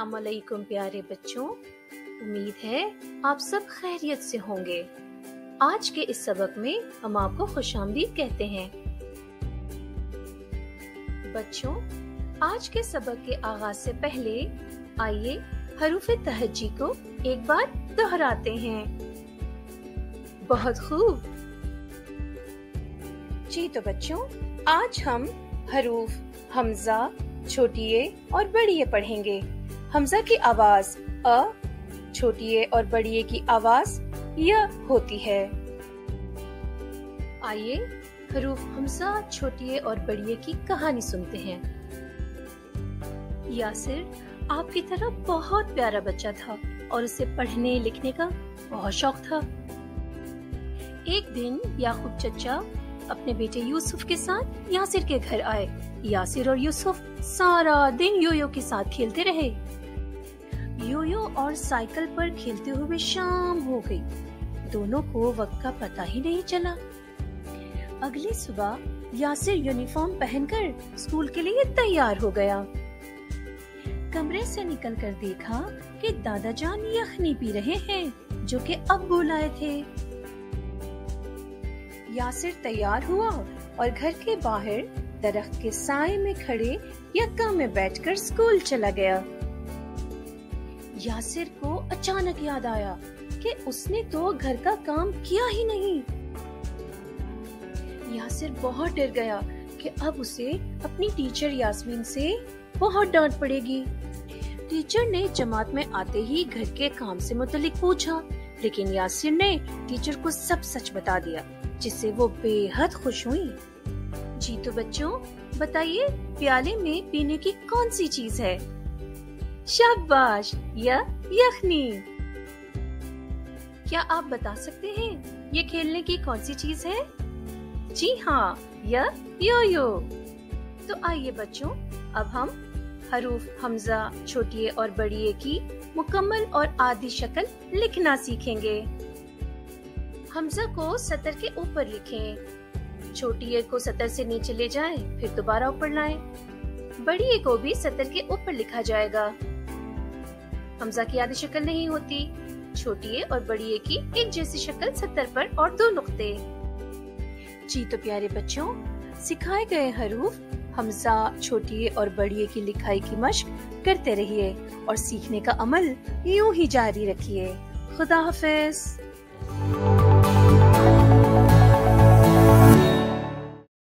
अस्सलाम वालेकुम प्यारे बच्चों, उम्मीद है आप सब खैरियत से होंगे। आज के इस सबक में हम आपको खुशामदीद कहते हैं। बच्चों, आज के सबक के आगाज से पहले आइए हरूफ तहज्जी को एक बार दोहराते हैं। बहुत खूब। जी तो बच्चों, आज हम हरूफ हमजा, छोटी ए और बड़ी ए पढ़ेंगे। हमजा की आवाज अ, छोटी ए और बड़ी ए की आवाज य होती है। आइए हरूफ हमजा, छोटी ए और बड़ी ए की कहानी सुनते हैं। यासिर आपकी तरह बहुत प्यारा बच्चा था और उसे पढ़ने लिखने का बहुत शौक था। एक दिन याकूब चचा अपने बेटे यूसुफ के साथ यासिर के घर आए। यासिर और यूसुफ सारा दिन योयो के साथ खेलते रहे। योयो और साइकिल पर खेलते हुए शाम हो गई। दोनों को वक्त का पता ही नहीं चला। अगली सुबह यासिर यूनिफॉर्म पहनकर स्कूल के लिए तैयार हो गया। कमरे से निकलकर देखा कि दादा जान यखनी पी रहे हैं जो कि अब्बू लाए थे। यासिर तैयार हुआ और घर के बाहर दरख्त के साए में खड़े यक्का में बैठकर स्कूल चला गया। यासिर को अचानक याद आया कि उसने तो घर का काम किया ही नहीं। यासिर बहुत डर गया कि अब उसे अपनी टीचर यास्मीन से बहुत डांट पड़ेगी। टीचर ने जमात में आते ही घर के काम से मुतल्लिक पूछा, लेकिन यासिर ने टीचर को सब सच बता दिया, जिससे वो बेहद खुश हुई। जी तो बच्चों, बताइए प्याले में पीने की कौन सी चीज है? शाबाश, यखनी। क्या आप बता सकते हैं ये खेलने की कौन सी चीज है? जी हाँ, योयो। तो आइए बच्चों, अब हम हरूफ हमजा, छोटी ए और बड़ी ए की मुकम्मल और आधी शक्ल लिखना सीखेंगे। हमजा को सतर के ऊपर लिखें, छोटी ए को सतर से नीचे ले जाएं, फिर दोबारा ऊपर लाएं। बड़ी ए को भी सतर के ऊपर लिखा जाएगा। हमजा की आधी शक्ल नहीं होती। छोटी ए और बड़ी ए की एक जैसी शक्ल सतर पर और दो नुक्ते। जी तो प्यारे बच्चों, सिखाए गए हरूफ हमजा, छोटी ए और बड़ी ए की लिखाई की मश्क करते रहिए और सीखने का अमल यूं ही जारी रखिए। खुदा हाफिज।